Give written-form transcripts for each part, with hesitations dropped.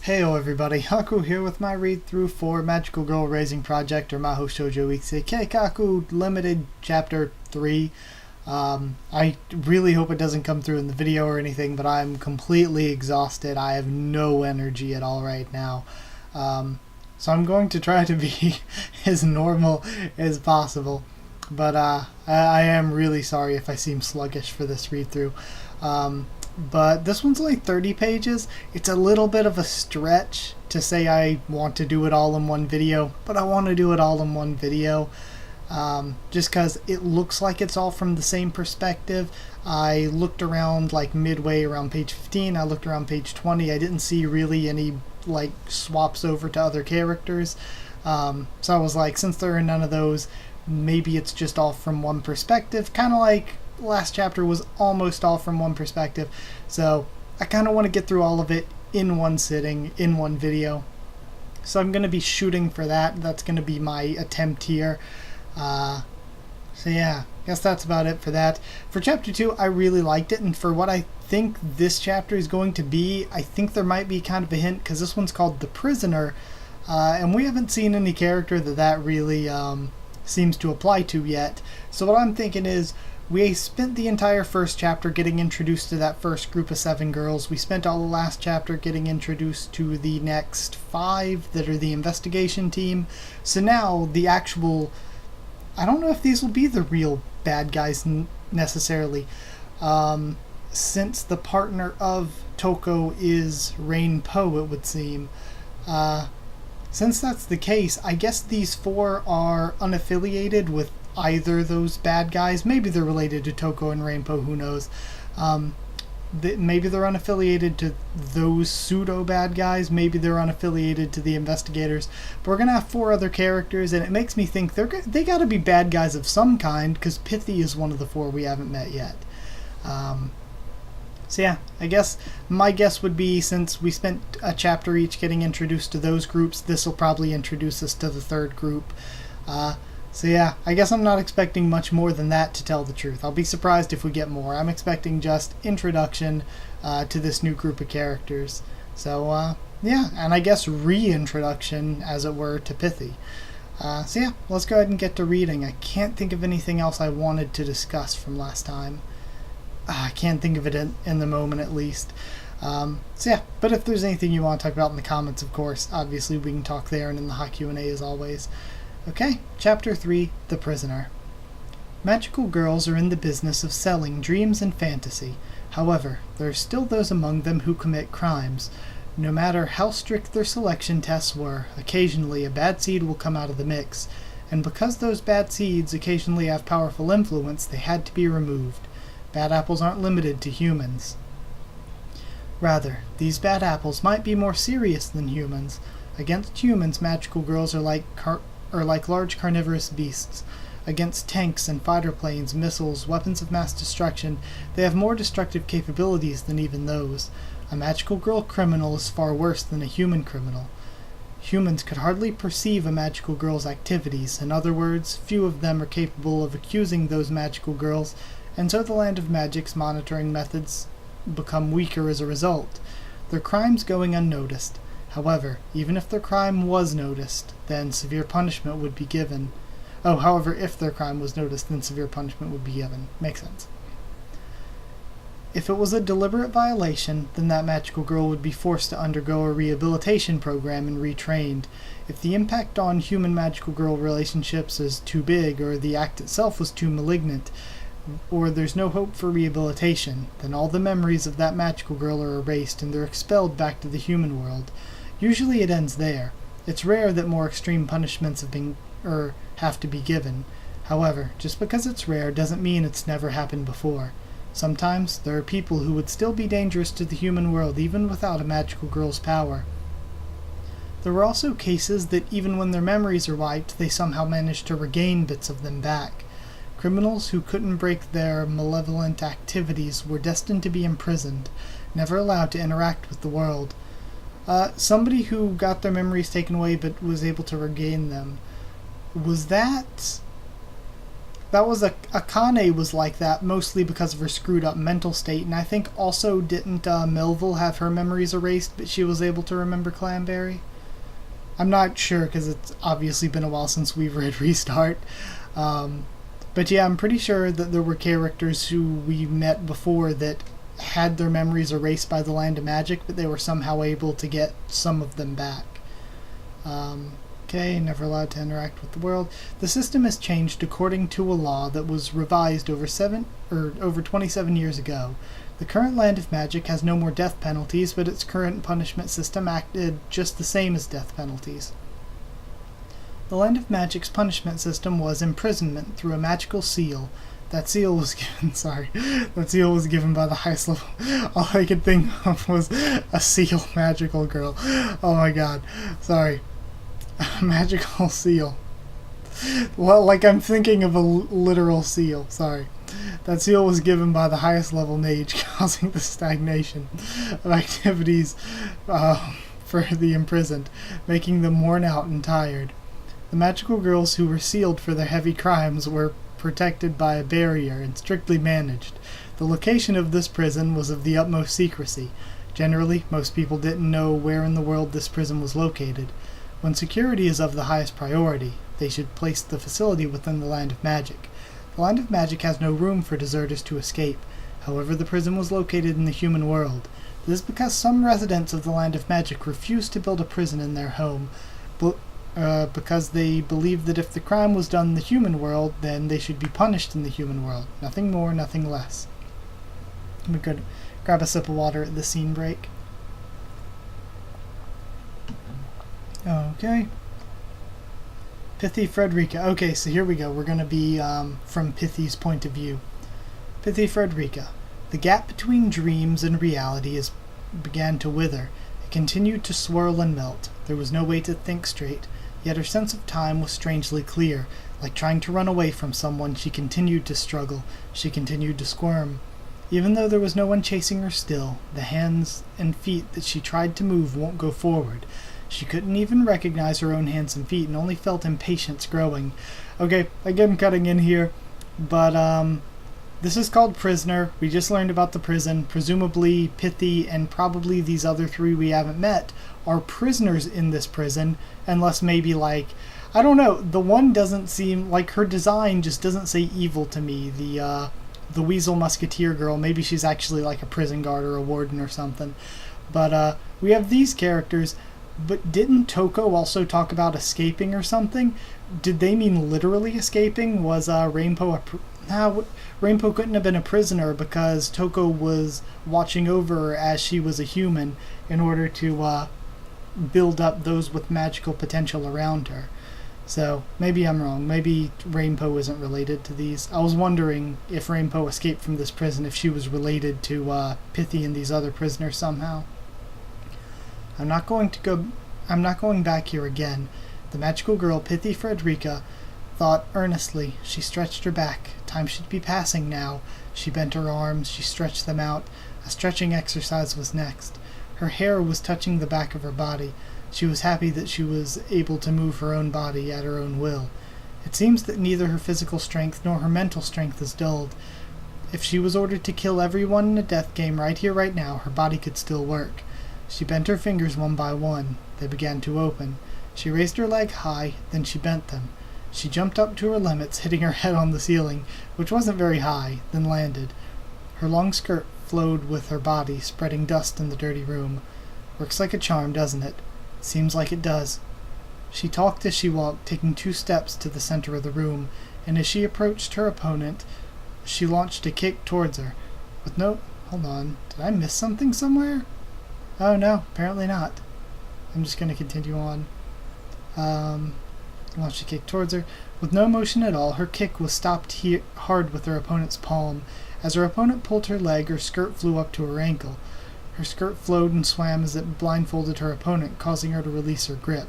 Heyo everybody, Haku here with my read-through for Magical Girl Raising Project, or Mahou Shoujo Ikusei Keikaku Limited Chapter 3. I really hope it doesn't come through in the video or anything, but I'm completely exhausted. I have no energy at all right now. So I'm going to try to be as normal as possible. But I am really sorry if I seem sluggish for this read-through. But this one's only 30 pages. It's a little bit of a stretch to say I want to do it all in one video, but I want to do it all in one video just because it looks like it's all from the same perspective. I looked around like midway around page 15, I looked around page 20, I didn't see really any like swaps over to other characters. So I was like, since there are none of those, maybe it's just all from one perspective, kind of like last chapter was almost all from one perspective. So I kind of want to get through all of it in one sitting, in one video. So I'm going to be shooting for that. That's going to be my attempt here. So yeah, I guess that's about it for that. For chapter 2, I really liked it, and for what I think this chapter is going to be, I think there might be kind of a hint, because this one's called The Prisoner, and we haven't seen any character that really seems to apply to yet. So what I'm thinking is, we spent the entire first chapter getting introduced to that first group of 7 girls. We spent all the last chapter getting introduced to the next 5 that are the investigation team. So now the actual... I don't know if these will be the real bad guys necessarily. Since the partner of Toko is Rain Po, it would seem. Since that's the case, I guess these 4 are unaffiliated with either those bad guys. Maybe they're related to Toko and Rainbow, who knows. Maybe they're unaffiliated to those pseudo bad guys, maybe they're unaffiliated to the investigators, but we're gonna have 4 other characters, and it makes me think they gotta be bad guys of some kind, because Pithy is one of the 4 we haven't met yet. So yeah, I guess my guess would be, since we spent a chapter each getting introduced to those groups, this will probably introduce us to the 3rd group. So yeah, I guess I'm not expecting much more than that, to tell the truth. I'll be surprised if we get more. I'm expecting just introduction to this new group of characters. So yeah, and I guess reintroduction, as it were, to Pithy. So yeah, let's go ahead and get to reading. I can't think of anything else I wanted to discuss from last time. I can't think of it in the moment, at least. So yeah, but if there's anything you want to talk about in the comments, of course, obviously we can talk there and in the hot Q&A as always. Okay, Chapter 3, The Prisoner. Magical girls are in the business of selling dreams and fantasy. However, there are still those among them who commit crimes. No matter how strict their selection tests were, occasionally a bad seed will come out of the mix, and because those bad seeds occasionally have powerful influence, they had to be removed. Bad apples aren't limited to humans. Rather, these bad apples might be more serious than humans. Against humans, magical girls are like large carnivorous beasts. Against tanks and fighter planes, missiles, weapons of mass destruction, they have more destructive capabilities than even those. A magical girl criminal is far worse than a human criminal. Humans could hardly perceive a magical girl's activities. In other words, few of them are capable of accusing those magical girls, and so the Land of Magic's monitoring methods become weaker as a result, their crimes going unnoticed. However, even if their crime was noticed, then severe punishment would be given. However, if their crime was noticed, then severe punishment would be given. Makes sense. If it was a deliberate violation, then that magical girl would be forced to undergo a rehabilitation program and retrained. If the impact on human magical girl relationships is too big, or the act itself was too malignant, or there's no hope for rehabilitation, then all the memories of that magical girl are erased and they're expelled back to the human world. Usually it ends there. It's rare that more extreme punishments have to be given. However, just because it's rare doesn't mean it's never happened before. Sometimes there are people who would still be dangerous to the human world even without a magical girl's power. There were also cases that even when their memories are wiped, they somehow manage to regain bits of them back. Criminals who couldn't break their malevolent activities were destined to be imprisoned, never allowed to interact with the world. Somebody who got their memories taken away but was able to regain them. Was that... that was Akane was like that mostly because of her screwed up mental state, and I think also didn't Melville have her memories erased, but she was able to remember Clanberry? I'm not sure because it's obviously been a while since we've read Restart. But yeah, I'm pretty sure that there were characters who we met before that had their memories erased by the Land of Magic, but they were somehow able to get some of them back. Okay, never allowed to interact with the world. The system has changed according to a law that was revised over 27 years ago. The current Land of Magic has no more death penalties, but its current punishment system acted just the same as death penalties. The Land of Magic's punishment system was imprisonment through a magical seal. That seal was given by the highest level. All I could think of was a seal magical girl. Oh my god. Sorry. A magical seal. Well, like I'm thinking of a literal seal. Sorry. That seal was given by the highest level mage, causing the stagnation of activities for the imprisoned, making them worn out and tired. The magical girls who were sealed for their heavy crimes were protected by a barrier and strictly managed. The location of this prison was of the utmost secrecy. Generally, most people didn't know where in the world this prison was located. When security is of the highest priority, they should place the facility within the Land of Magic. The Land of Magic has no room for deserters to escape. However, the prison was located in the human world. This is because some residents of the Land of Magic refused to build a prison in their home, because they believed that if the crime was done in the human world, then they should be punished in the human world. Nothing more, nothing less. I'm going to grab a sip of water at the scene break. Okay. Pithy Frederica. Okay, so here we go. We're going to be from Pithy's point of view. Pithy Frederica. The gap between dreams and reality began to wither. It continued to swirl and melt. There was no way to think straight. Yet her sense of time was strangely clear. Like trying to run away from someone, she continued to struggle. She continued to squirm. Even though there was no one chasing her still, the hands and feet that she tried to move won't go forward. She couldn't even recognize her own hands and feet and only felt impatience growing. Okay, again cutting in here, but this is called Prisoner. We just learned about the prison. Presumably Pithy and probably these other three we haven't met are prisoners in this prison, unless maybe like, I don't know, the one doesn't seem like, her design just doesn't say evil to me. The Weasel Musketeer girl, maybe she's actually like a prison guard or a warden or something. But we have these characters, but didn't Toko also talk about escaping or something? Did they mean literally escaping? Was Rainbow Rainbow couldn't have been a prisoner because Toko was watching over her as she was a human in order to build up those with magical potential around her. So maybe I'm wrong. Maybe Rainbow isn't related to these. I was wondering if Rainbow escaped from this prison, if she was related to Pithy and these other prisoners somehow. I'm not going back here again. The magical girl, Pithy Frederica, thought earnestly. She stretched her back. Time should be passing now. She bent her arms. She stretched them out. A stretching exercise was next. Her hair was touching the back of her body. She was happy that she was able to move her own body at her own will. It seems that neither her physical strength nor her mental strength is dulled. If she was ordered to kill everyone in a death game right here, right now, her body could still work. She bent her fingers one by one. They began to open. She raised her leg high, then she bent them. She jumped up to her limits, hitting her head on the ceiling, which wasn't very high, then landed. Her long skirt flowed with her body, spreading dust in the dirty room. Works like a charm, doesn't it? Seems like it does. She talked as she walked, taking 2 steps to the center of the room, and as she approached her opponent, she launched a kick towards her. Hold on, did I miss something somewhere? Oh no, apparently not. I'm just going to continue on. Launched a kick towards her. With no motion at all, her kick was stopped hard with her opponent's palm. As her opponent pulled her leg, her skirt flew up to her ankle. Her skirt flowed and swam as it blindfolded her opponent, causing her to release her grip.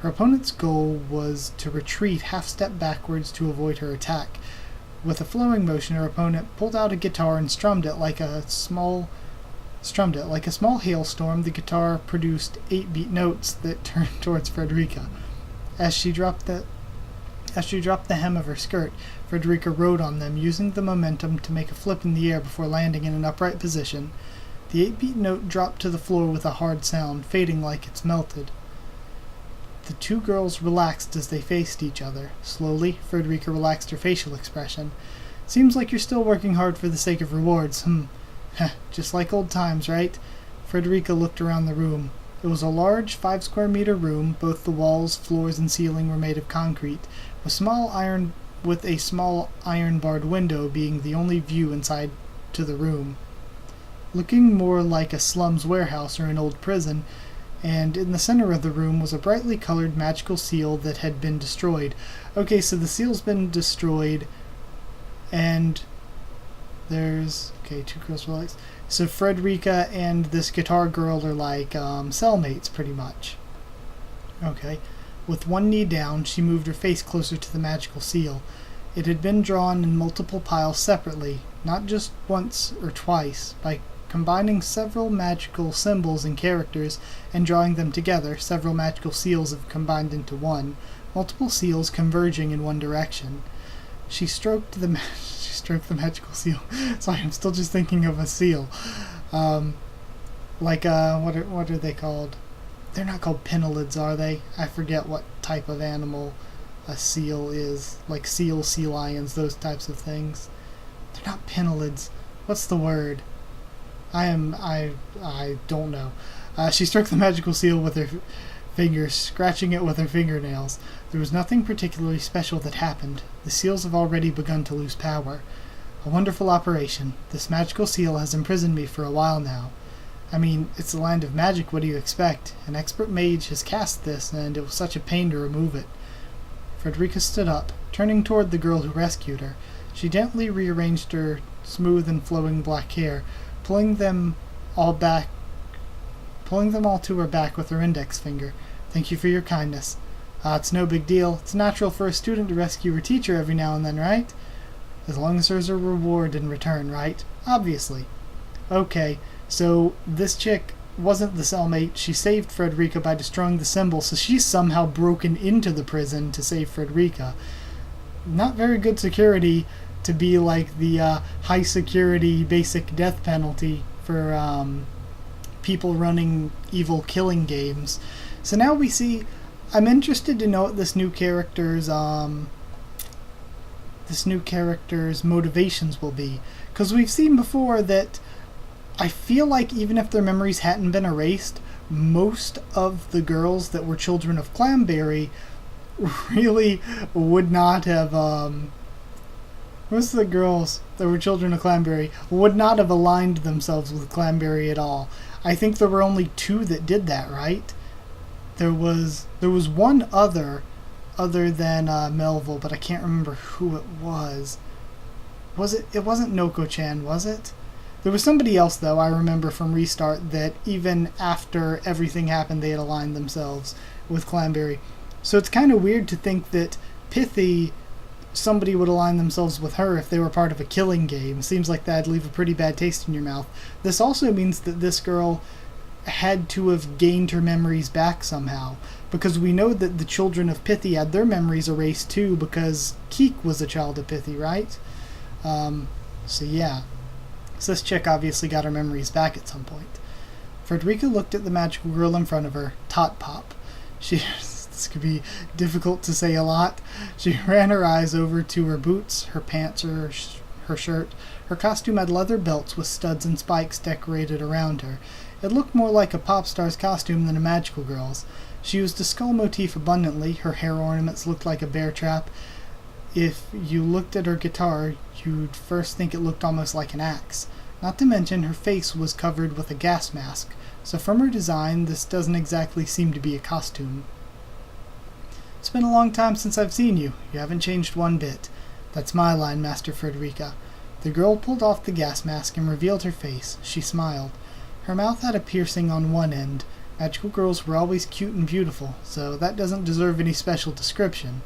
Her opponent's goal was to retreat half-step backwards to avoid her attack. With a flowing motion, her opponent pulled out a guitar and strummed it like a small hailstorm. The guitar produced 8-beat notes that turned towards Frederica. As she dropped As she dropped the hem of her skirt, Frederica rode on them, using the momentum to make a flip in the air before landing in an upright position. The 8-beat note dropped to the floor with a hard sound, fading like it's melted. The two girls relaxed as they faced each other. Slowly, Frederica relaxed her facial expression. "Seems like you're still working hard for the sake of rewards. Just like old times, right?" Frederica looked around the room. It was a large 5-square-meter room. Both the walls, floors, and ceiling were made of concrete, with a small iron-barred window being the only view inside to the room. Looking more like a slums warehouse or an old prison, and in the center of the room was a brightly colored magical seal that had been destroyed. Okay, so the seal's been destroyed, and there's... Okay, two girls relax. So Frederica and this guitar girl are like cellmates, pretty much. Okay. With one knee down, she moved her face closer to the magical seal. It had been drawn in multiple piles separately, not just once or twice. By combining several magical symbols and characters and drawing them together, several magical seals have combined into one, multiple seals converging in one direction. She stroked the magical seal. Sorry, I'm still just thinking of a seal. What are they called? They're not called pinelids, are they? I forget what type of animal a seal is. Like seals, sea lions, those types of things. They're not pinelids. What's the word? I don't know. She struck the magical seal with her fingers, scratching it with her fingernails. There was nothing particularly special that happened. The seals have already begun to lose power. A wonderful operation. This magical seal has imprisoned me for a while now. I mean, it's the land of magic, what do you expect? An expert mage has cast this, and it was such a pain to remove it. Frederica stood up, turning toward the girl who rescued her. She gently rearranged her smooth and flowing black hair, pulling them all to her back with her index finger. "Thank you for your kindness." It's no big deal. It's natural for a student to rescue her teacher every now and then, right? As long as there's a reward in return, right? Obviously. Okay, so this chick wasn't the cellmate. She saved Frederica by destroying the symbol, so she's somehow broken into the prison to save Frederica. Not very good security to be like the high security basic death penalty for people running evil killing games. So now we see... I'm interested to know what this new character's motivations will be, because we've seen before that I feel like even if their memories hadn't been erased, most of the girls that were children of Clamberry really would not have most of the girls that were children of Clamberry would not have aligned themselves with Clamberry at all. I think there were only 2 that did that, right? There was one other than Melville, but I can't remember who it was. It wasn't Noko-chan, was it? There was somebody else, though, I remember from Restart, that even after everything happened, they had aligned themselves with Clamberry. So it's kind of weird to think that Pithy, somebody would align themselves with her if they were part of a killing game. Seems like that'd leave a pretty bad taste in your mouth. This also means that this girl had to have gained her memories back somehow, because we know that the children of Pithy had their memories erased too, because Keek was a child of Pithy, right? So yeah. So this chick obviously got her memories back at some point. Frederica looked at the magical girl in front of her, Tot Pop. This could be difficult to say a lot. She ran her eyes over to her boots, her pants, her shirt. Her costume had leather belts with studs and spikes decorated around her. It looked more like a pop star's costume than a magical girl's. She used a skull motif abundantly. Her hair ornaments looked like a bear trap. If you looked at her guitar, you'd first think it looked almost like an axe. Not to mention, her face was covered with a gas mask, so from her design, this doesn't exactly seem to be a costume. It's been a long time since I've seen you. You haven't changed one bit. That's my line, Master Frederica. The girl pulled off the gas mask and revealed her face. She smiled. Her mouth had a piercing on one end. Magical girls were always cute and beautiful, so that doesn't deserve any special description.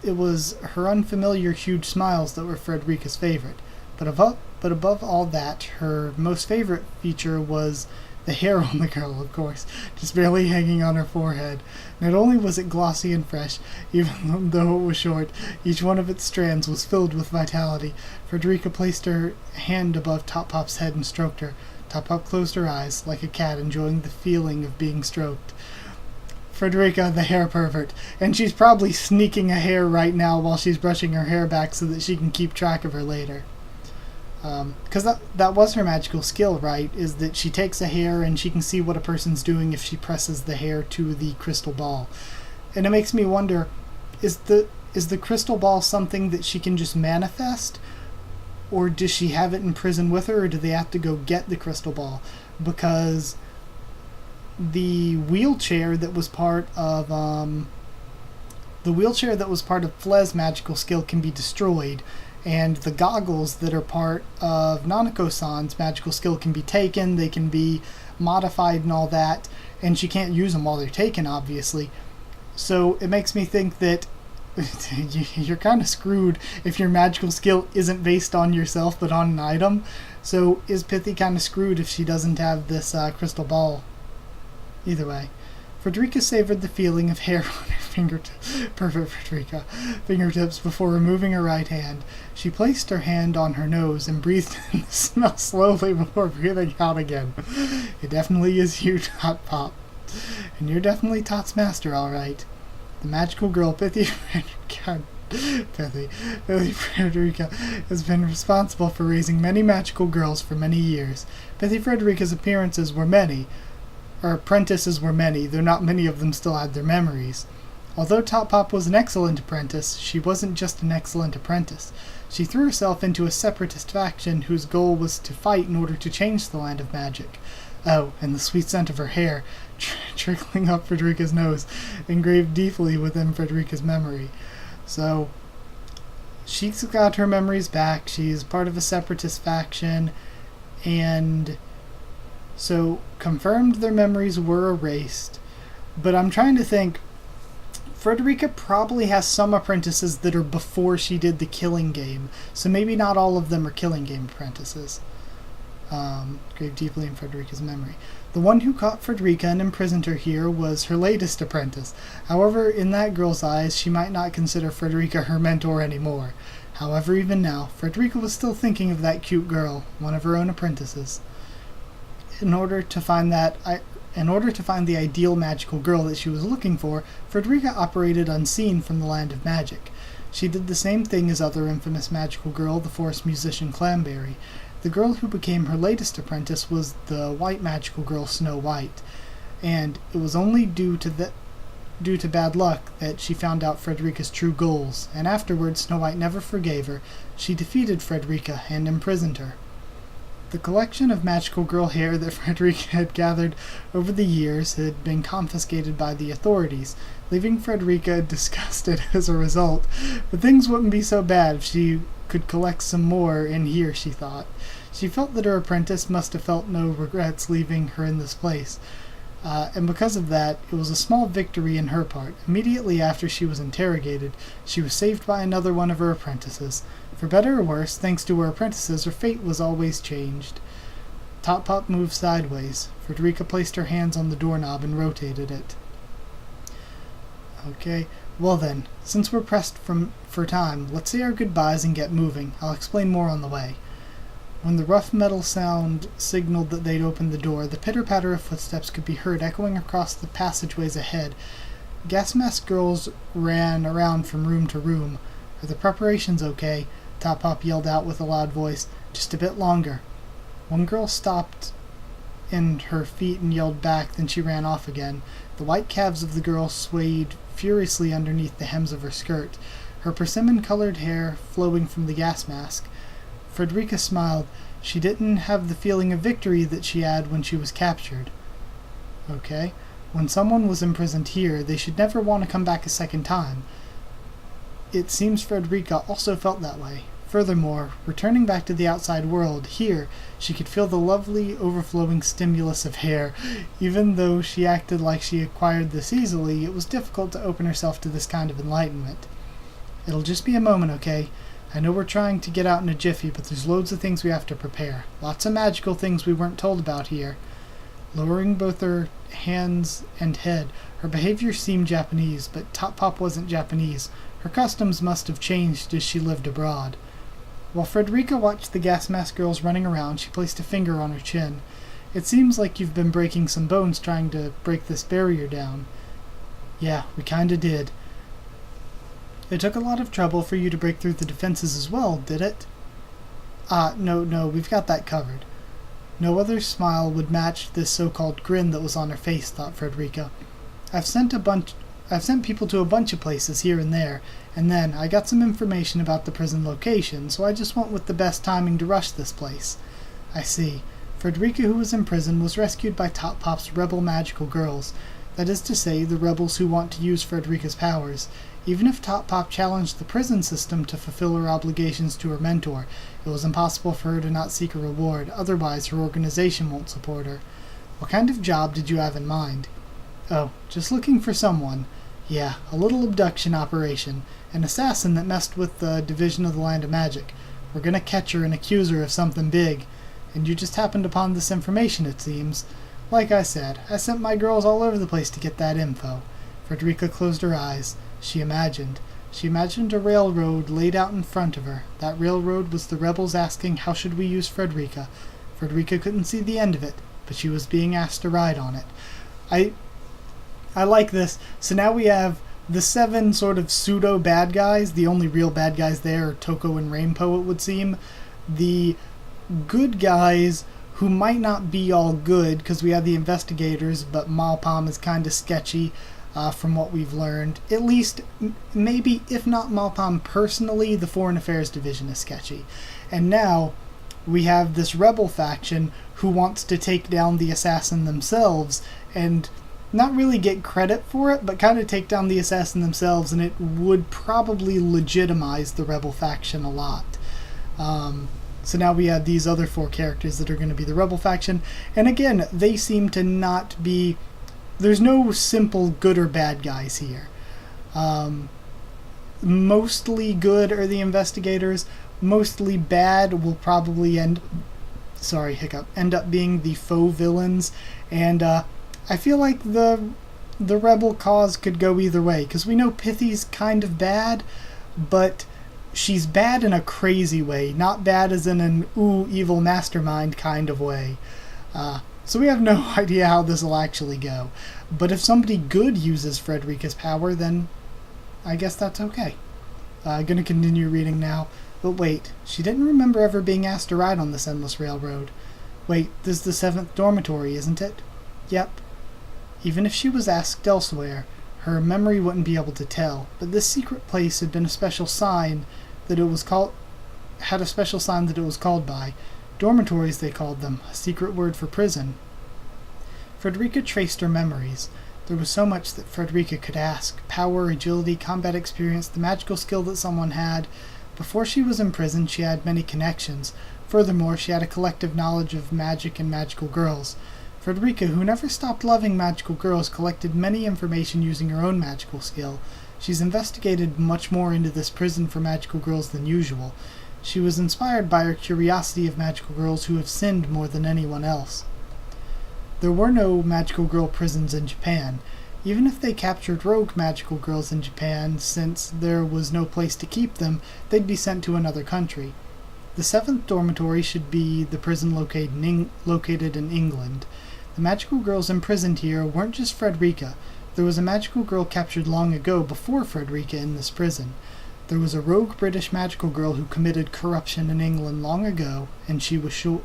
It was her unfamiliar huge smiles that were Frederica's favorite, but above all that, her most favorite feature was The hair on the girl, of course, just barely hanging on her forehead. Not only was it glossy and fresh, even though it was short, each one of its strands was filled with vitality. Frederica placed her hand above Top Pop's head and stroked her. Top Pop closed her eyes, like a cat enjoying the feeling of being stroked. Frederica, the hair pervert. And she's probably sneaking a hair right now while she's brushing her hair back so that she can keep track of her later. Because that was her magical skill, right? Is that she takes a hair and she can see what a person's doing if she presses the hair to the crystal ball. And it makes me wonder, is the crystal ball something that she can just manifest? Or does she have it in prison with her, or do they have to go get the crystal ball? Because the wheelchair that was part of Flez's magical skill can be destroyed, and the goggles that are part of Nanako-san's magical skill can be taken, they can be modified and all that, and she can't use them while they're taken, obviously. So it makes me think that you're kind of screwed if your magical skill isn't based on yourself but on an item. So is Pithy kind of screwed if she doesn't have this crystal ball? Either way, Frederica savored the feeling of hair on her fingertips. Perfect, Frederica. Fingertips before removing her right hand. She placed her hand on her nose and breathed in the smell slowly before breathing out again. It definitely is you, Tot Pop. And you're definitely Tot's master, all right. The magical girl, Pithy Frederica, has been responsible for raising many magical girls for many years. Pithy Frederica's appearances were many. Her apprentices were many, though not many of them still had their memories. Although Top Pop was an excellent apprentice, she wasn't just an excellent apprentice. She threw herself into a separatist faction whose goal was to fight in order to change the land of magic. Oh, and the sweet scent of her hair, trickling up Frederica's nose, engraved deeply within Frederica's memory. So, she's got her memories back, she's part of a separatist faction, and so confirmed their memories were erased. But I'm trying to think, Frederica probably has some apprentices that are before she did the killing game, so maybe not all of them are killing game apprentices. Engraved deeply in Frederica's memory. The one who caught Frederica and imprisoned her here was her latest apprentice. However, in that girl's eyes, she might not consider Frederica her mentor anymore. However, even now, Frederica was still thinking of that cute girl, one of her own apprentices. In order to find the ideal magical girl that she was looking for, Frederica operated unseen from the land of magic. She did the same thing as other infamous magical girl, the forest musician Clamberry. The girl who became her latest apprentice was the white magical girl Snow White, and it was only due to bad luck that she found out Frederica's true goals, and afterwards Snow White never forgave her. She defeated Frederica and imprisoned her. The collection of magical girl hair that Frederica had gathered over the years had been confiscated by the authorities, leaving Frederica disgusted as a result. But things wouldn't be so bad if she could collect some more in here, she thought. She felt that her apprentice must have felt no regrets leaving her in this place, and because of that, it was a small victory in her part. Immediately after she was interrogated, she was saved by another one of her apprentices. For better or worse, thanks to her apprentices, her fate was always changed. Top Pop moved sideways. Frederica placed her hands on the doorknob and rotated it. Okay, well then, since we're pressed for time, let's say our goodbyes and get moving. I'll explain more on the way. When the rough metal sound signaled that they'd opened the door, the pitter-patter of footsteps could be heard echoing across the passageways ahead. Gas-masked girls ran around from room to room. Are the preparations okay? Top Pop yelled out with a loud voice. Just a bit longer. One girl stopped in her feet and yelled back, then she ran off again. The white calves of the girl swayed furiously underneath the hems of her skirt, her persimmon-colored hair flowing from the gas mask. Frederica smiled. She didn't have the feeling of victory that she had when she was captured. Okay. When someone was imprisoned here, they should never want to come back a second time. It seems Frederica also felt that way. Furthermore, returning back to the outside world, here, she could feel the lovely, overflowing stimulus of hair. Even though she acted like she acquired this easily, it was difficult to open herself to this kind of enlightenment. It'll just be a moment, okay? I know we're trying to get out in a jiffy, but there's loads of things we have to prepare. Lots of magical things we weren't told about here. Lowering both her hands and head, her behavior seemed Japanese, but Top Pop wasn't Japanese. Her customs must have changed as she lived abroad. While Frederica watched the gas mask girls running around, she placed a finger on her chin. It seems like you've been breaking some bones trying to break this barrier down. Yeah, we kinda did. It took a lot of trouble for you to break through the defenses as well, did it? No, we've got that covered. No other smile would match this so-called grin that was on her face, thought Frederica. I've sent people to a bunch of places here and there, and then I got some information about the prison location, so I just went with the best timing to rush this place. I see. Frederica, who was in prison, was rescued by Top Pop's rebel magical girls. That is to say, the rebels who want to use Frederica's powers. Even if Top Pop challenged the prison system to fulfill her obligations to her mentor, it was impossible for her to not seek a reward, otherwise her organization won't support her. What kind of job did you have in mind? Oh, just looking for someone. Yeah, a little abduction operation. An assassin that messed with the Division of the Land of Magic. We're gonna catch her and accuse her of something big. And you just happened upon this information, it seems. Like I said, I sent my girls all over the place to get that info. Frederica closed her eyes. She imagined a railroad laid out in front of her. That railroad was the rebels asking how should we use Frederica. Frederica couldn't see the end of it, but she was being asked to ride on it. I like this. So now we have the 7 sort of pseudo bad guys. The only real bad guys there are Toko and Rainbow, it would seem. The good guys who might not be all good, because we have the investigators, but Malpam is kind of sketchy. From what we've learned. At least, maybe, if not Malpam personally, the Foreign Affairs Division is sketchy. And now, we have this rebel faction who wants to take down the assassin themselves, and not really get credit for it, but kind of take down the assassin themselves, and it would probably legitimize the rebel faction a lot. So now we have these other 4 characters that are going to be the rebel faction, and again, they seem to not be... There's no simple good or bad guys here. Mostly good are the investigators. Mostly bad will probably end up being the faux villains. And I feel like the rebel cause could go either way. Because we know Pithy's kind of bad, but she's bad in a crazy way. Not bad as in an evil mastermind kind of way. So we have no idea how this will actually go. But if somebody good uses Frederica's power, then I guess that's okay. Gonna continue reading now. But wait, she didn't remember ever being asked to ride on this endless railroad. Wait, this is the 7th dormitory, isn't it? Yep. Even if she was asked elsewhere, her memory wouldn't be able to tell. But this secret place had a special sign that it was called by. Dormitories, they called them, a secret word for prison. Frederica traced her memories. There was so much that Frederica could ask. Power, agility, combat experience, the magical skill that someone had. Before she was in prison, she had many connections. Furthermore, she had a collective knowledge of magic and magical girls. Frederica, who never stopped loving magical girls, collected many information using her own magical skill. She's investigated much more into this prison for magical girls than usual. She was inspired by her curiosity of magical girls who have sinned more than anyone else. There were no magical girl prisons in Japan. Even if they captured rogue magical girls in Japan, since there was no place to keep them, they'd be sent to another country. The 7th dormitory should be the prison located in England. The magical girls imprisoned here weren't just Frederica. There was a magical girl captured long ago before Frederica in this prison. There was a rogue British magical girl who committed corruption in England long ago, and she was sure.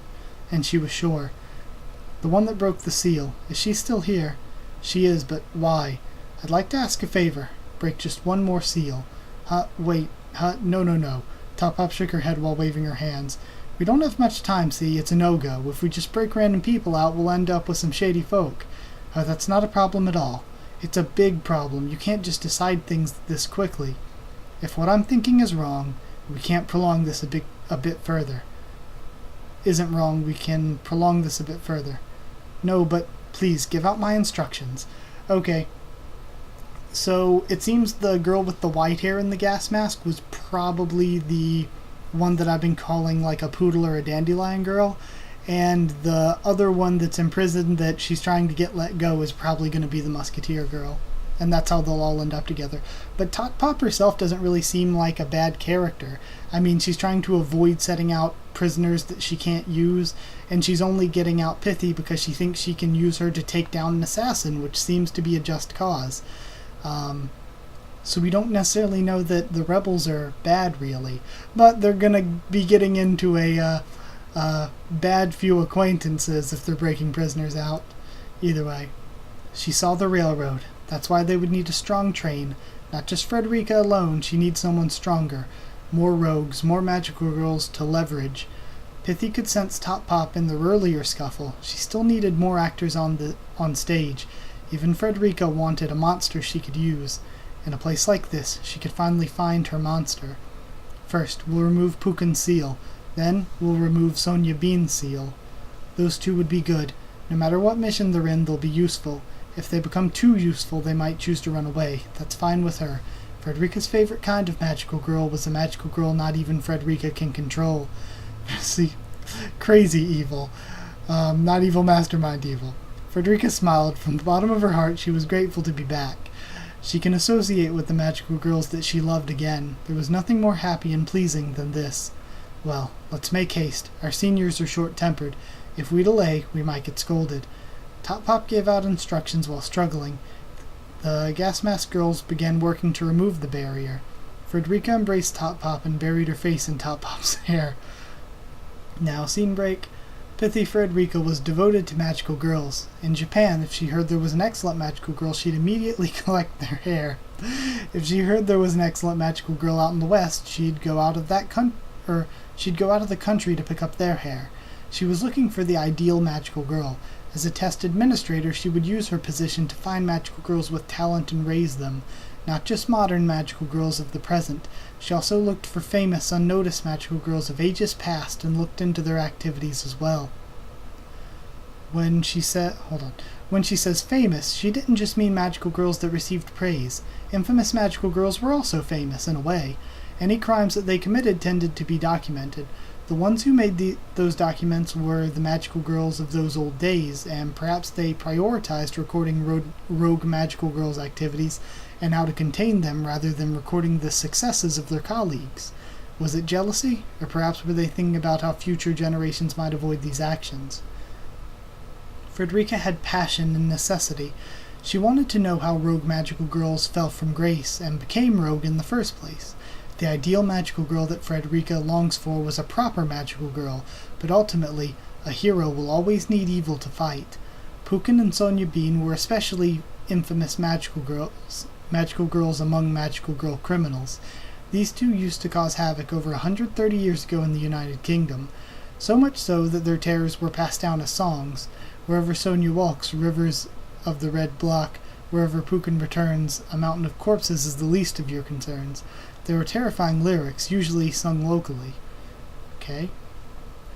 The one that broke the seal. Is she still here? She is, but why? I'd like to ask a favor. Break just one more seal. No. Top Pop shook her head while waving her hands. We don't have much time, see? It's a no-go. If we just break random people out, we'll end up with some shady folk. That's not a problem at all. It's a big problem. You can't just decide things this quickly. If what I'm thinking is wrong, we can't prolong this a bit further. Isn't wrong, we can prolong this a bit further. No, but please, give out my instructions. Okay. So, it seems the girl with the white hair and the gas mask was probably the one that I've been calling like a poodle or a dandelion girl. and the other one that's imprisoned that she's trying to get let go is probably going to be the musketeer girl. And that's how they'll all end up together. But Tot Pop herself doesn't really seem like a bad character. I mean, she's trying to avoid setting out prisoners that she can't use, and she's only getting out Pithy because she thinks she can use her to take down an assassin, which seems to be a just cause. So we don't necessarily know that the rebels are bad, really. But they're going to be getting into a bad few acquaintances if they're breaking prisoners out. Either way. She saw the railroad. That's why they would need a strong train. Not just Frederica alone, she needs someone stronger. More rogues, more magical girls to leverage. Pithy could sense Tot Pop in the earlier scuffle. She still needed more actors on stage. Even Frederica wanted a monster she could use. In a place like this, she could finally find her monster. First, we'll remove Pukin's seal. Then, we'll remove Sonia Bean's seal. Those two would be good. No matter what mission they're in, they'll be useful. If they become too useful, they might choose to run away. That's fine with her. Frederica's favorite kind of magical girl was a magical girl not even Frederica can control. See, crazy evil. Not evil, mastermind evil. Frederica smiled. From the bottom of her heart, she was grateful to be back. She can associate with the magical girls that she loved again. There was nothing more happy and pleasing than this. Well, let's make haste. Our seniors are short-tempered. If we delay, we might get scolded. Tot Pop gave out instructions while struggling. The gas mask girls began working to remove the barrier. Frederica embraced Tot Pop and buried her face in Tot Pop's hair. Now, scene break. Pithy Frederica was devoted to magical girls. In Japan, if she heard there was an excellent magical girl, she'd immediately collect their hair. If she heard there was an excellent magical girl out in the West, she'd go out of the country to pick up their hair. She was looking for the ideal magical girl. As a test administrator, she would use her position to find magical girls with talent and raise them. Not just modern magical girls of the present. She also looked for famous, unnoticed magical girls of ages past and looked into their activities as well. When she says famous, she didn't just mean magical girls that received praise. Infamous magical girls were also famous, in a way. Any crimes that they committed tended to be documented. The ones who made those documents were the magical girls of those old days, and perhaps they prioritized recording rogue magical girls' activities and how to contain them rather than recording the successes of their colleagues. Was it jealousy? Or perhaps were they thinking about how future generations might avoid these actions? Frederica had passion and necessity. She wanted to know how rogue magical girls fell from grace and became rogue in the first place. The ideal magical girl that Frederica longs for was a proper magical girl, but ultimately, a hero will always need evil to fight. Pukin and Sonia Bean were especially infamous magical girls among magical girl criminals. These two used to cause havoc over 130 years ago in the United Kingdom, so much so that their terrors were passed down as songs. Wherever Sonia walks, rivers of the red block. Wherever Pukin returns, a mountain of corpses is the least of your concerns. There were terrifying lyrics, usually sung locally. Okay.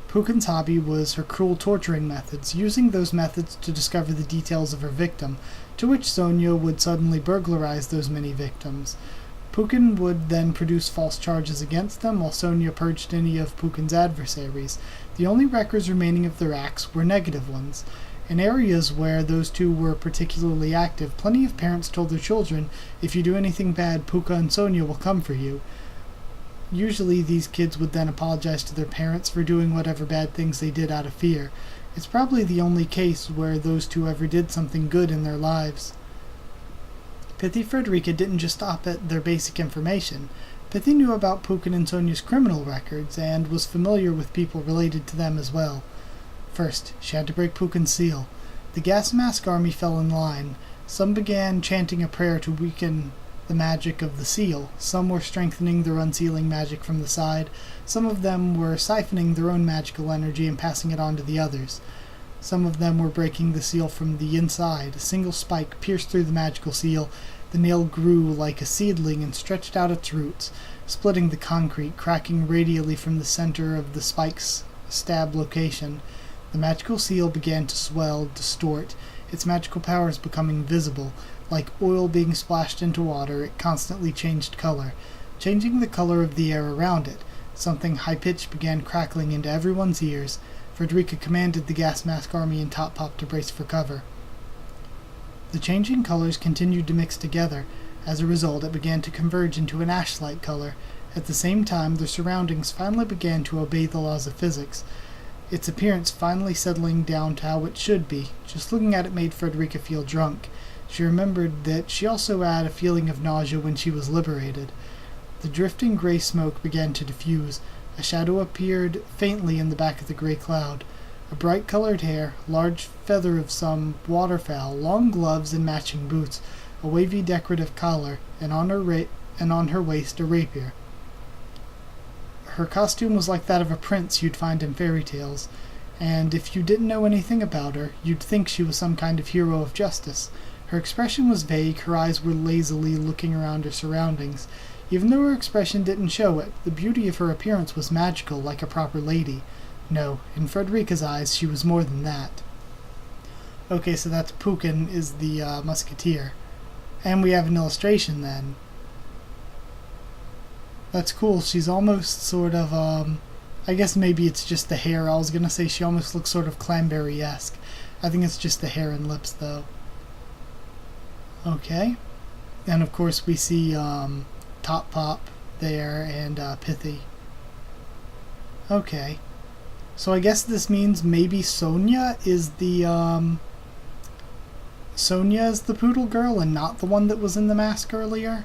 Pukin's hobby was her cruel torturing methods, using those methods to discover the details of her victim, to which Sonia would suddenly burglarize those many victims. Pukin would then produce false charges against them, while Sonia purged any of Pukin's adversaries. The only records remaining of their acts were negative ones. In areas where those two were particularly active, plenty of parents told their children, if you do anything bad, Puka and Sonia will come for you. Usually these kids would then apologize to their parents for doing whatever bad things they did out of fear. It's probably the only case where those two ever did something good in their lives. Pithy Frederica didn't just stop at their basic information. Pithy knew about Pukin and Sonia's criminal records, and was familiar with people related to them as well. First, she had to break Pukin's seal. The gas mask army fell in line. Some began chanting a prayer to weaken the magic of the seal. Some were strengthening their unsealing magic from the side. Some of them were siphoning their own magical energy and passing it on to the others. Some of them were breaking the seal from the inside. A single spike pierced through the magical seal. The nail grew like a seedling and stretched out its roots, splitting the concrete, cracking radially from the center of the spike's stab location. The magical seal began to swell, distort, its magical powers becoming visible. Like oil being splashed into water, it constantly changed color, changing the color of the air around it. Something high-pitched began crackling into everyone's ears. Frederica commanded the gas mask army and Top Pop to brace for cover. The changing colors continued to mix together. As a result, it began to converge into an ash-like color. At the same time, their surroundings finally began to obey the laws of physics, its appearance finally settling down to how it should be. Just looking at it made Frederica feel drunk. She remembered that she also had a feeling of nausea when she was liberated. The drifting gray smoke began to diffuse. A shadow appeared faintly in the back of the gray cloud. A bright-colored hair, large feather of some waterfowl, long gloves and matching boots, a wavy decorative collar, and on her waist a rapier. Her costume was like that of a prince you'd find in fairy tales, and if you didn't know anything about her, you'd think she was some kind of hero of justice. Her expression was vague, her eyes were lazily looking around her surroundings. Even though her expression didn't show it, the beauty of her appearance was magical, like a proper lady. No, in Frederica's eyes, she was more than that. Okay, so that's Pukin is the musketeer. And we have an illustration then. That's cool. She's almost sort of, I guess maybe it's just the hair. I was going to say she almost looks sort of Clanberry-esque. I think it's just the hair and lips, though. Okay. And of course we see Top Pop there and Pithy. Okay. So I guess this means maybe Sonia is the poodle girl and not the one that was in the mask earlier.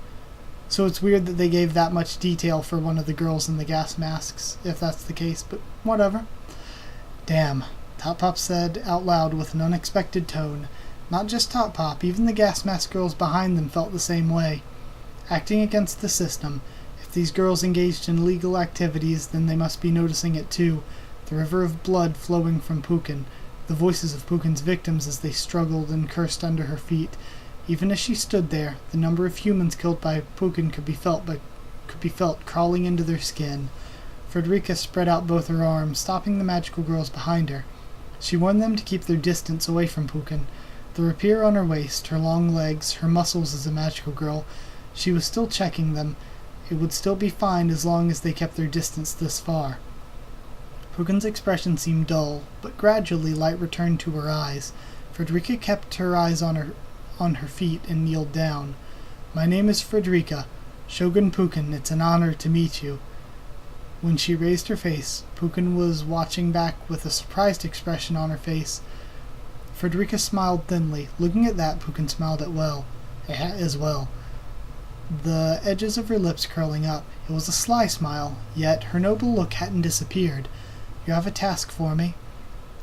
So it's weird that they gave that much detail for one of the girls in the gas masks, if that's the case, but whatever. Damn, Top Pop said out loud with an unexpected tone. Not just Top Pop, even the gas mask girls behind them felt the same way. Acting against the system. If these girls engaged in illegal activities, then they must be noticing it too. The river of blood flowing from Pukin, the voices of Pukin's victims as they struggled and cursed under her feet. Even as she stood there, the number of humans killed by Pukin could be felt crawling into their skin. Frederica spread out both her arms, stopping the magical girls behind her. She warned them to keep their distance away from Pukin. The rapier on her waist, her long legs, her muscles as a magical girl, she was still checking them. It would still be fine as long as they kept their distance this far. Pukin's expression seemed dull, but gradually light returned to her eyes. Frederica kept her eyes on her feet and kneeled down. "My name is Frederica. Shogun Pukin, it's an honor to meet you." When she raised her face, Pukin was watching back with a surprised expression on her face. Frederica smiled thinly. Looking at that, Pukin smiled as well. The edges of her lips curling up. It was a sly smile, yet her noble look hadn't disappeared. "You have a task for me?"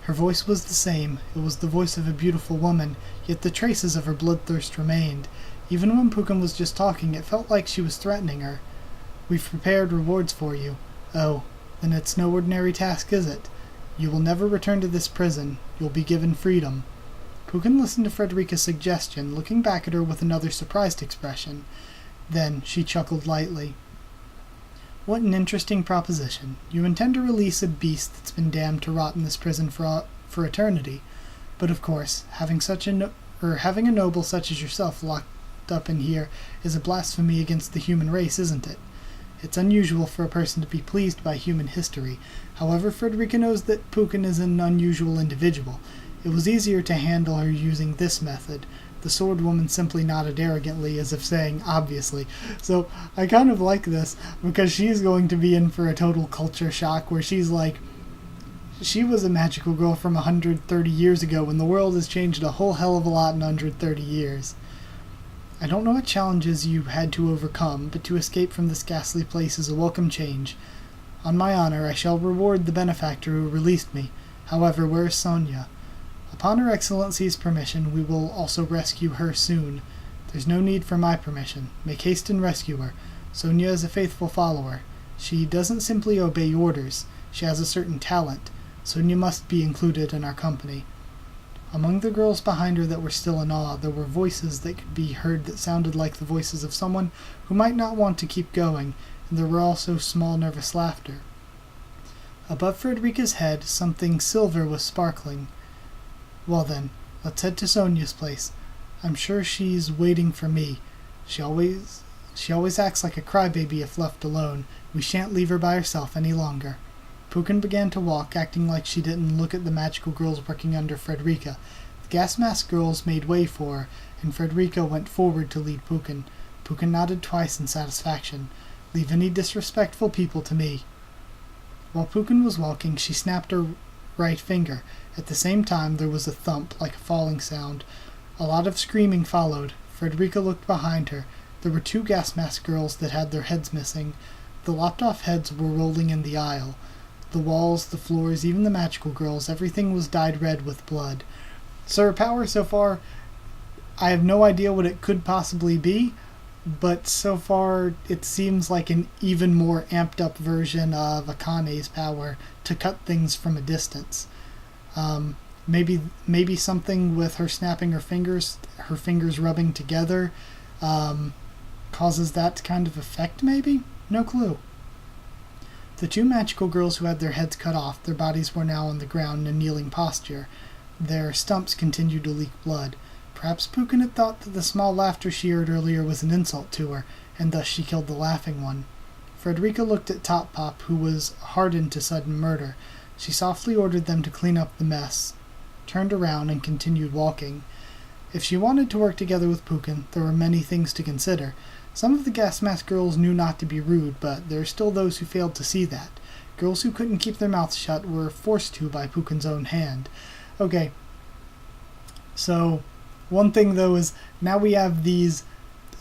Her voice was the same. It was the voice of a beautiful woman, yet the traces of her bloodthirst remained. Even when Pukin was just talking, it felt like she was threatening her. "We've prepared rewards for you." "Oh, then it's no ordinary task, is it? You will never return to this prison. You'll be given freedom." Pukin listened to Frederica's suggestion, looking back at her with another surprised expression. Then she chuckled lightly. "What an interesting proposition. You intend to release a beast that's been damned to rot in this prison for eternity. But of course, having a noble such as yourself locked up in here is a blasphemy against the human race, isn't it? It's unusual for a person to be pleased by human history. However, Frederica knows that Pukin is an unusual individual. It was easier to handle her using this method." The sword woman simply nodded arrogantly, as if saying, "Obviously." So I kind of like this, because she's going to be in for a total culture shock, where she's like, she was a magical girl from 130 years ago, and the world has changed a whole hell of a lot in 130 years. "I don't know what challenges you had to overcome, but to escape from this ghastly place is a welcome change. On my honor, I shall reward the benefactor who released me. However, where is Sonia? Upon Her Excellency's permission, we will also rescue her soon. There's no need for my permission. Make haste and rescue her. Sonia is a faithful follower. She doesn't simply obey orders. She has a certain talent. Sonia must be included in our company." Among the girls behind her that were still in awe, there were voices that could be heard that sounded like the voices of someone who might not want to keep going, and there were also small nervous laughter. Above Frederica's head, something silver was sparkling. "Well then, let's head to Sonia's place. I'm sure she's waiting for me. She always acts like a crybaby if left alone. We shan't leave her by herself any longer." Pukin began to walk, acting like she didn't look at the magical girls working under Frederica. The gas mask girls made way for her, and Frederica went forward to lead Pukin. Pukin nodded twice in satisfaction. "Leave any disrespectful people to me." While Pukin was walking, she snapped her right finger. At the same time, there was a thump, like a falling sound. A lot of screaming followed. Frederica looked behind her. There were 2 gas mask girls that had their heads missing. The lopped-off heads were rolling in the aisle. The walls, the floors, even the magical girls, everything was dyed red with blood. So her power so far, I have no idea what it could possibly be, but so far it seems like an even more amped up version of Akane's power to cut things from a distance. Maybe something with her snapping her fingers rubbing together, causes that kind of effect maybe? No clue. The 2 magical girls who had their heads cut off, their bodies were now on the ground in a kneeling posture. Their stumps continued to leak blood. Perhaps Pukin had thought that the small laughter she heard earlier was an insult to her, and thus she killed the laughing one. Frederica looked at Top Pop, who was hardened to sudden murder. She softly ordered them to clean up the mess, turned around, and continued walking. If she wanted to work together with Pukin, there were many things to consider. Some of the gas mask girls knew not to be rude, but there are still those who failed to see that. Girls who couldn't keep their mouths shut were forced to by Pukin's own hand. Okay, so one thing though is now we have these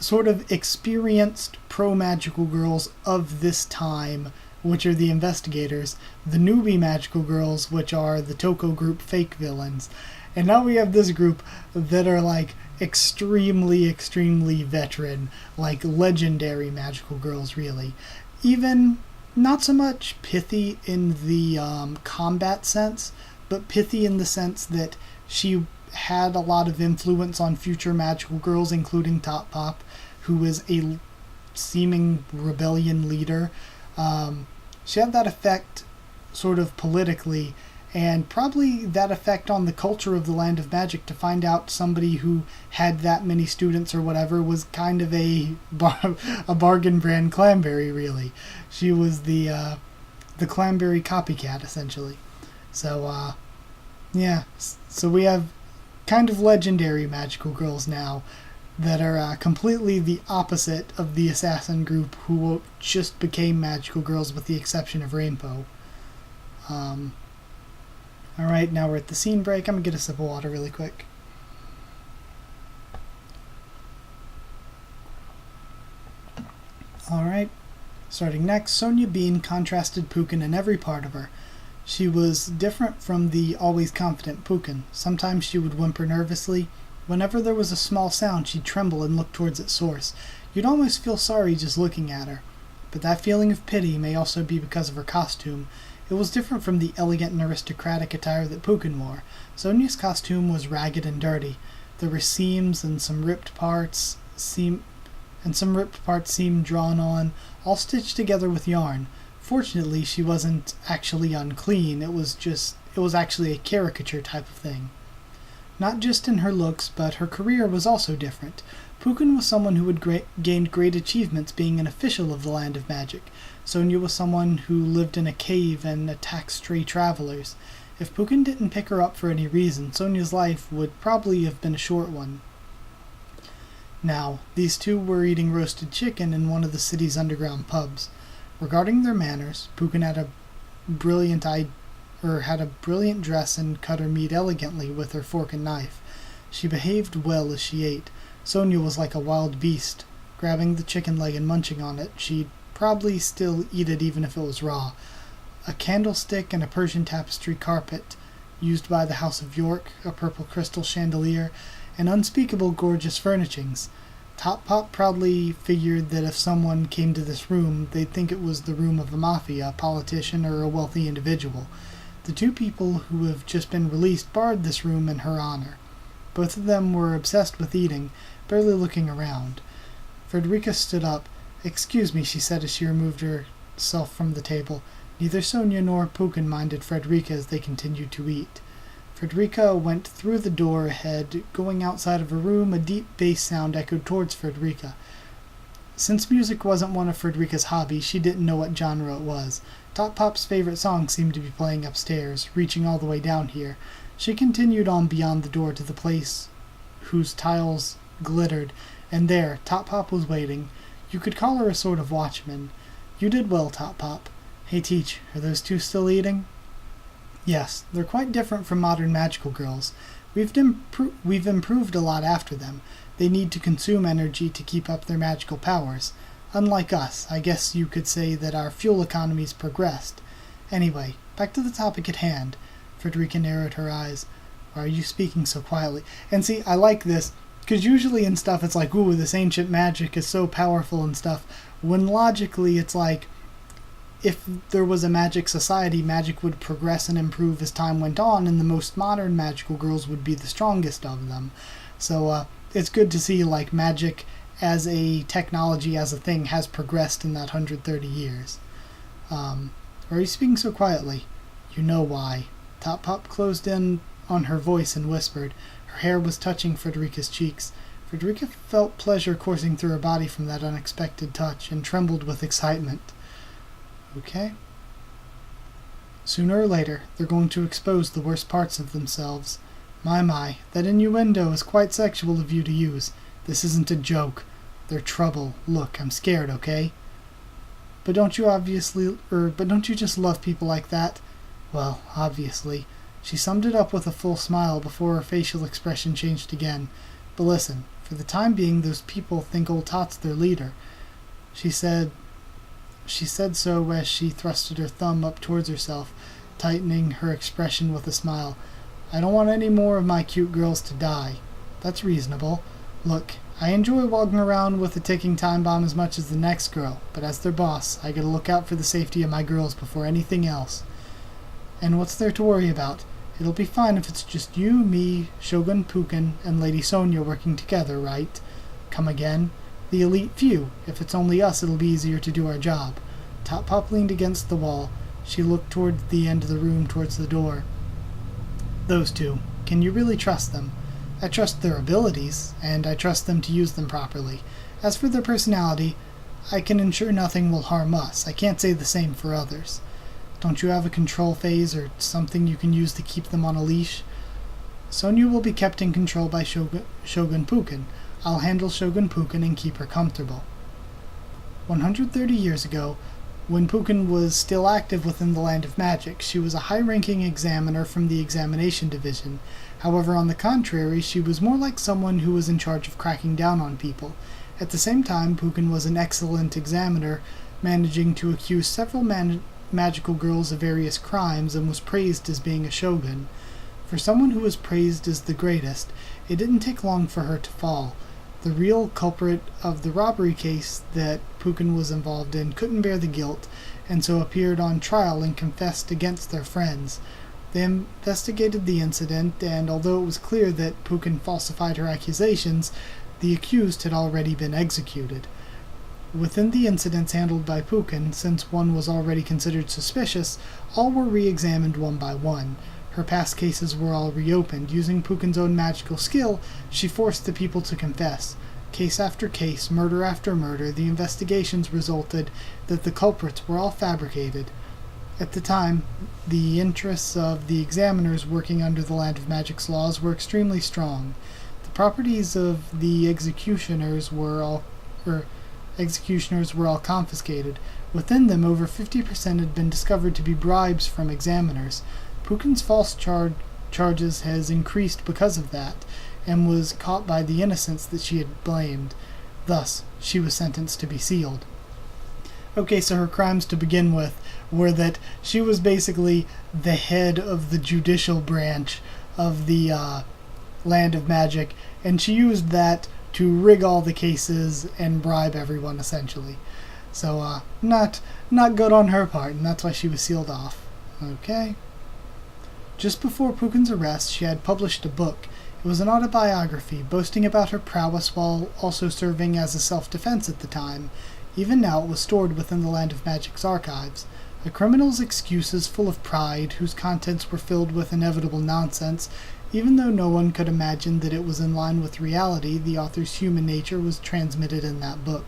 sort of experienced pro-magical girls of this time, which are the investigators, the newbie magical girls, which are the Toko group fake villains, and now we have this group that are like extremely veteran, like legendary magical girls really. Even not so much pithy in the combat sense, but pithy in the sense that she had a lot of influence on future magical girls, including Top Pop, who was a seeming rebellion leader. She had that effect sort of politically, and probably that effect on the culture of the Land of Magic, to find out somebody who had that many students or whatever was kind of a bargain brand Clamberry, really. She was the Clamberry copycat, essentially. So, yeah. So we have kind of legendary magical girls now that are completely the opposite of the assassin group who just became magical girls with the exception of Rainbow. Alright, now we're at the scene break. I'm going to get a sip of water really quick. Alright, starting next, Sonia Bean contrasted Pukin in every part of her. She was different from the always confident Pukin. Sometimes she would whimper nervously. Whenever there was a small sound, she'd tremble and look towards its source. You'd almost feel sorry just looking at her. But that feeling of pity may also be because of her costume. It was different from the elegant and aristocratic attire that Pukin wore. Sonia's costume was ragged and dirty. There were seams and some ripped parts seemed drawn on, all stitched together with yarn. Fortunately, she wasn't actually unclean. It was actually a caricature type of thing. Not just in her looks, but her career was also different. Pukin was someone who had gained great achievements being an official of the Land of Magic. Sonia was someone who lived in a cave and attacked stray travelers. If Pukin didn't pick her up for any reason, Sonia's life would probably have been a short one. Now, these two were eating roasted chicken in one of the city's underground pubs. Regarding their manners, Pukin had a brilliant dress and cut her meat elegantly with her fork and knife. She behaved well as she ate. Sonia was like a wild beast. Grabbing the chicken leg and munching on it, she'd probably still eat it even if it was raw. A candlestick and a Persian tapestry carpet, used by the House of York, a purple crystal chandelier, and unspeakable gorgeous furnishings. Top Pop proudly figured that if someone came to this room, they'd think it was the room of a mafia, a politician, or a wealthy individual. The two people who have just been released borrowed this room in her honor. Both of them were obsessed with eating, barely looking around. Frederica stood up. "Excuse me," she said as she removed herself from the table. Neither Sonia nor Pukin minded Frederica as they continued to eat. Frederica went through the door ahead. Going outside of her room, a deep bass sound echoed towards Frederica. Since music wasn't one of Frederica's hobbies, she didn't know what genre it was. Top Pop's favorite song seemed to be playing upstairs, reaching all the way down here. She continued on beyond the door to the place whose tiles glittered, and there, Top Pop was waiting. You could call her a sort of watchman. You did well, Top Pop. Hey, Teach, are those two still eating? Yes, they're quite different from modern magical girls. We've improved a lot after them. They need to consume energy to keep up their magical powers. Unlike us, I guess you could say that our fuel economy's progressed. Anyway, back to the topic at hand. Frederica narrowed her eyes. Why are you speaking so quietly? And see, I like this, because usually in stuff it's like, ooh, this ancient magic is so powerful and stuff, when logically it's like, if there was a magic society, magic would progress and improve as time went on, and the most modern magical girls would be the strongest of them. So it's good to see like magic as a technology, as a thing, has progressed in that 130 years. Why are you speaking so quietly? You know why. Top Pop closed in on her voice and whispered. Her hair was touching Frederica's cheeks. Frederica felt pleasure coursing through her body from that unexpected touch, and trembled with excitement. Okay. Sooner or later, they're going to expose the worst parts of themselves. My, that innuendo is quite sexual of you to use. This isn't a joke. They're trouble. Look, I'm scared, okay? But don't you just love people like that? Well, obviously. She summed it up with a full smile before her facial expression changed again. But listen, for the time being, those people think old Tot's their leader. She said so as she thrusted her thumb up towards herself, tightening her expression with a smile. I don't want any more of my cute girls to die. That's reasonable. Look, I enjoy walking around with a ticking time bomb as much as the next girl, but as their boss, I gotta look out for the safety of my girls before anything else. And what's there to worry about? It'll be fine if it's just you, me, Shogun Pukin, and Lady Sonia working together, right? Come again? The elite few. If it's only us, it'll be easier to do our job. Top Pop leaned against the wall. She looked toward the end of the room, towards the door. Those two. Can you really trust them? I trust their abilities, and I trust them to use them properly. As for their personality, I can ensure nothing will harm us. I can't say the same for others. Don't you have a control phase or something you can use to keep them on a leash? Sonia will be kept in control by Shogun Pukin. I'll handle Shogun Pukin and keep her comfortable. 130 years ago, when Pukin was still active within the Land of Magic, she was a high-ranking examiner from the Examination Division. However, on the contrary, she was more like someone who was in charge of cracking down on people. At the same time, Pukin was an excellent examiner, managing to accuse several magical girls of various crimes, and was praised as being a shogun. For someone who was praised as the greatest, it didn't take long for her to fall. The real culprit of the robbery case that Pukin was involved in couldn't bear the guilt, and so appeared on trial and confessed against their friends. They investigated the incident, and although it was clear that Pukin falsified her accusations, the accused had already been executed. Within the incidents handled by Pukin, since one was already considered suspicious, all were re-examined one by one. Her past cases were all reopened. Using Pukin's own magical skill, she forced the people to confess. Case after case, murder after murder, the investigations resulted that the culprits were all fabricated. At the time, the interests of the examiners working under the Land of Magic's laws were extremely strong. The properties of the executioners were all confiscated. Within them, over 50% had been discovered to be bribes from examiners. Pukin's false charges has increased because of that, and was caught by the innocents that she had blamed. Thus, she was sentenced to be sealed. Okay, so her crimes to begin with were that she was basically the head of the judicial branch of the Land of Magic, and she used that to rig all the cases and bribe everyone, essentially. So, not good on her part, and that's why she was sealed off. Okay. Just before Pukin's arrest, she had published a book. It was an autobiography, boasting about her prowess while also serving as a self-defense at the time. Even now it was stored within the Land of Magic's archives. A criminal's excuses full of pride, whose contents were filled with inevitable nonsense. Even though no one could imagine that it was in line with reality, the author's human nature was transmitted in that book.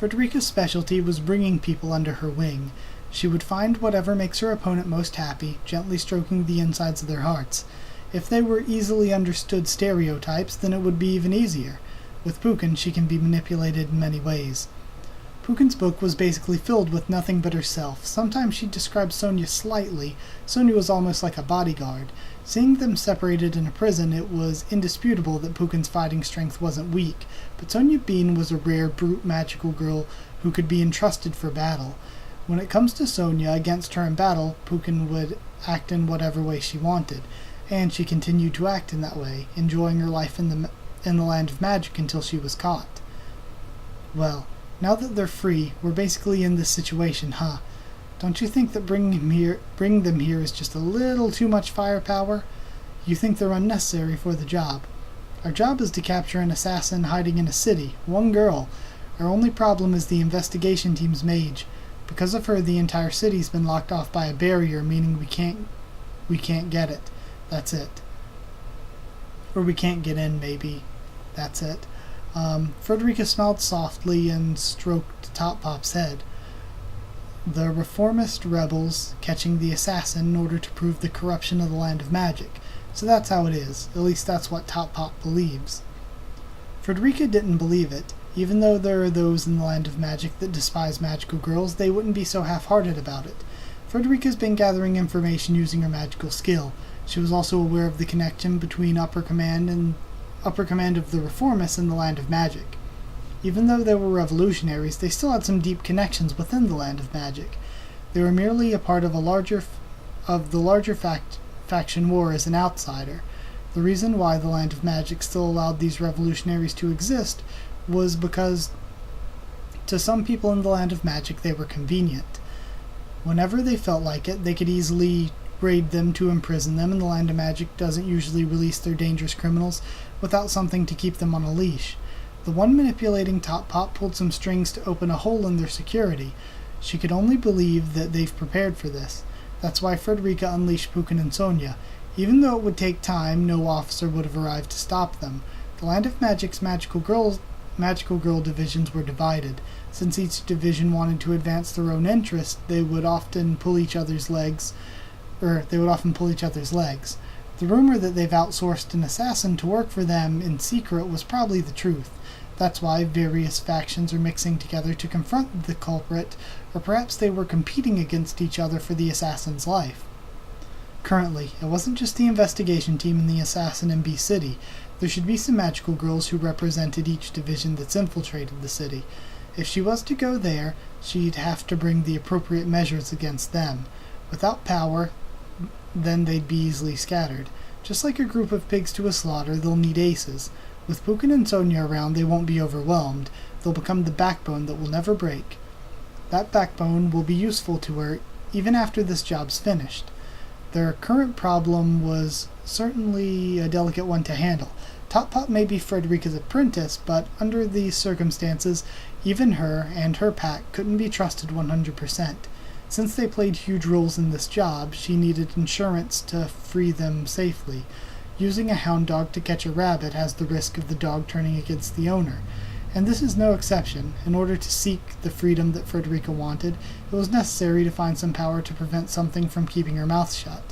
Frederica's specialty was bringing people under her wing. She would find whatever makes her opponent most happy, gently stroking the insides of their hearts. If they were easily understood stereotypes, then it would be even easier. With Pukin, she can be manipulated in many ways. Pukin's book was basically filled with nothing but herself. Sometimes she described Sonia slightly. Sonia was almost like a bodyguard. Seeing them separated in a prison, it was indisputable that Pukin's fighting strength wasn't weak, but Sonia Bean was a rare, brute magical girl who could be entrusted for battle. When it comes to Sonia, against her in battle, Pukin would act in whatever way she wanted, and she continued to act in that way, enjoying her life in the land of magic until she was caught. Well, now that they're free, we're basically in this situation, huh? Don't you think that bring them here is just a little too much firepower? You think they're unnecessary for the job. Our job is to capture an assassin hiding in a city, one girl. Our only problem is the investigation team's mage. Because of her, the entire city's been locked off by a barrier, meaning we can't get it. That's it. Or we can't get in, maybe. That's it. Frederica smiled softly and stroked Top Pop's head. The reformist rebels catching the assassin in order to prove the corruption of the land of magic. So that's how it is. At least that's what Top Pop believes. Frederica didn't believe it. Even though there are those in the land of magic that despise magical girls, they wouldn't be so half-hearted about it. Frederica's been gathering information using her magical skill. She was also aware of the connection between upper command of the reformists and the land of magic. Even though they were revolutionaries, they still had some deep connections within the land of magic. They were merely a part of the larger faction war as an outsider. The reason why the land of magic still allowed these revolutionaries to exist was because to some people in the land of magic they were convenient. Whenever they felt like it, they could easily raid them to imprison them, and the land of magic doesn't usually release their dangerous criminals without something to keep them on a leash. The one manipulating Top Pop pulled some strings to open a hole in their security. She could only believe that they've prepared for this. That's why Frederica unleashed Pukin and Sonia. Even though it would take time, no officer would have arrived to stop them. The land of magic's magical girl divisions were divided. Since each division wanted to advance their own interests, they would often pull each other's legs. The rumor that they've outsourced an assassin to work for them in secret was probably the truth. That's why various factions are mixing together to confront the culprit, or perhaps they were competing against each other for the assassin's life. Currently, it wasn't just the investigation team and the assassin in B City. There should be some magical girls who represented each division that's infiltrated the city. If she was to go there, she'd have to bring the appropriate measures against them. Without power, then they'd be easily scattered. Just like a group of pigs to a slaughter, they'll need aces. With Pukin and Sonia around, they won't be overwhelmed. They'll become the backbone that will never break. That backbone will be useful to her even after this job's finished. Their current problem was certainly a delicate one to handle. Top Pop may be Frederica's apprentice, but under these circumstances, even her and her pack couldn't be trusted 100%. Since they played huge roles in this job, she needed insurance to free them safely. Using a hound dog to catch a rabbit has the risk of the dog turning against the owner. And this is no exception. In order to seek the freedom that Frederica wanted, it was necessary to find some power to prevent something from keeping her mouth shut.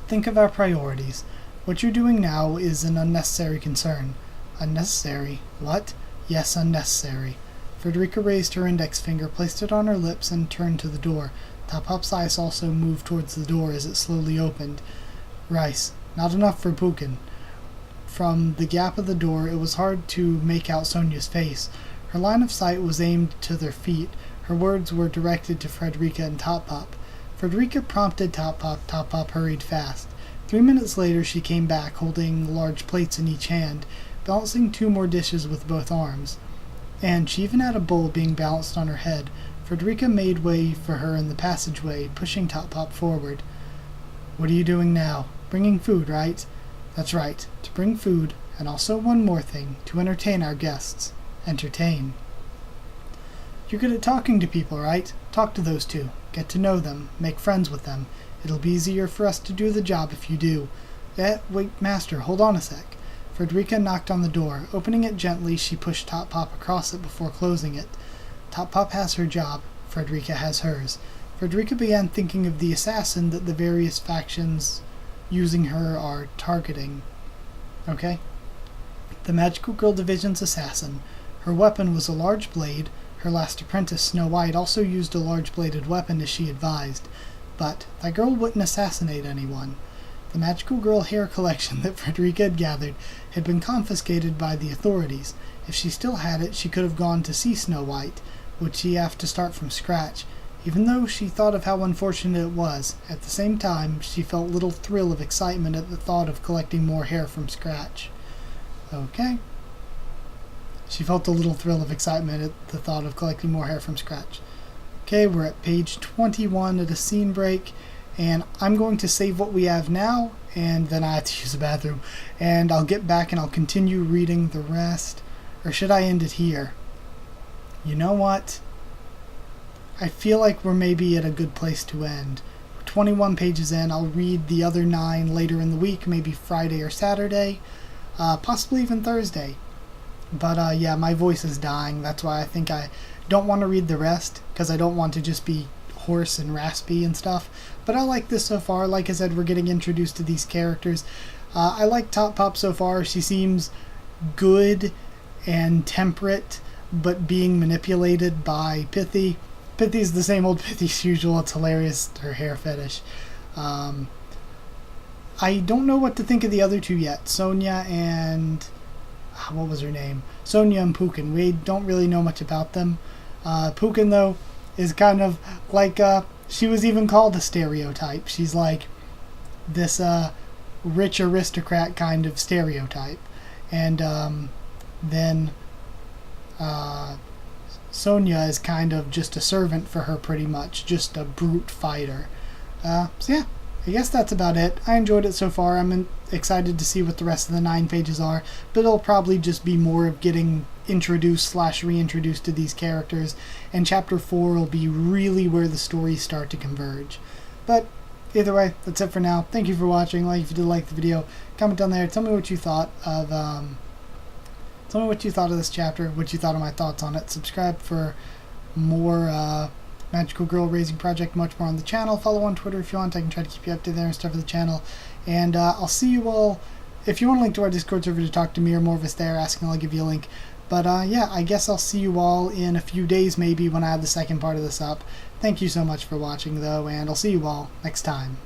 Think of our priorities. What you're doing now is an unnecessary concern. Unnecessary? What? Yes, unnecessary. Frederica raised her index finger, placed it on her lips, and turned to the door. Top Pop's eyes also moved towards the door as it slowly opened. Rice. Not enough for Pukin. From the gap of the door, it was hard to make out Sonia's face. Her line of sight was aimed to their feet. Her words were directed to Frederica and Top Pop. Frederica prompted Top Pop. Top Pop hurried fast. 3 minutes later, she came back, holding large plates in each hand, balancing 2 more dishes with both arms. And she even had a bowl being balanced on her head. Frederica made way for her in the passageway, pushing Top Pop forward. What are you doing now? Bringing food, right? That's right, to bring food, and also one more thing, to entertain our guests. Entertain. You're good at talking to people, right? Talk to those 2. Get to know them. Make friends with them. It'll be easier for us to do the job if you do. Wait, Master, hold on a sec. Frederica knocked on the door. Opening it gently, she pushed Top Pop across it before closing it. Top Pop has her job. Frederica has hers. Frederica began thinking of the assassin that the various factions using her are targeting. Okay? The Magical Girl Division's assassin. Her weapon was a large blade. Her last apprentice, Snow White, also used a large-bladed weapon as she advised. But that girl wouldn't assassinate anyone. The Magical Girl hair collection that Frederica had gathered had been confiscated by the authorities. If she still had it, she could have gone to see Snow White. Would she have to start from scratch? Even though she thought of how unfortunate it was, at the same time, she felt little thrill of excitement at the thought of collecting more hair from scratch. Okay. She felt a little thrill of excitement at the thought of collecting more hair from scratch. Okay, we're at page 21 at a scene break, and I'm going to save what we have now, and then I have to use the bathroom. And I'll get back and I'll continue reading the rest. Or should I end it here? You know what? I feel like we're maybe at a good place to end. 21 pages in, I'll read the other 9 later in the week, maybe Friday or Saturday, possibly even Thursday. But yeah, my voice is dying. That's why I think I don't want to read the rest, because I don't want to just be hoarse and raspy and stuff. But I like this so far. Like I said, we're getting introduced to these characters. I like Top Pop so far. She seems good and temperate, but being manipulated by Pithy. Pithy's the same old Pithy as usual. It's hilarious, her hair fetish. I don't know what to think of the other two yet. Sonia and... what was her name? Sonia and Pukin. We don't really know much about them. Pukin, though, is kind of like... she was even called a stereotype. She's like this rich aristocrat kind of stereotype. And then... Sonia is kind of just a servant for her, pretty much. Just a brute fighter. So yeah, I guess that's about it. I enjoyed it so far. I'm excited to see what the rest of the 9 pages are, but it'll probably just be more of getting introduced / reintroduced to these characters, and chapter 4 will be really where the stories start to converge. But either way, that's it for now. Thank you for watching. Like if you did like the video, comment down there. Tell me what you thought of Tell me what you thought of this chapter, what you thought of my thoughts on it. Subscribe for more Magical Girl Raising Project, much more on the channel. Follow on Twitter if you want. I can try to keep you up to there and stuff for the channel. And I'll see you all. If you want a link to our Discord server to talk to me or more of us there, asking, I'll give you a link. But yeah, I guess I'll see you all in a few days maybe when I have the second part of this up. Thank you so much for watching though, and I'll see you all next time.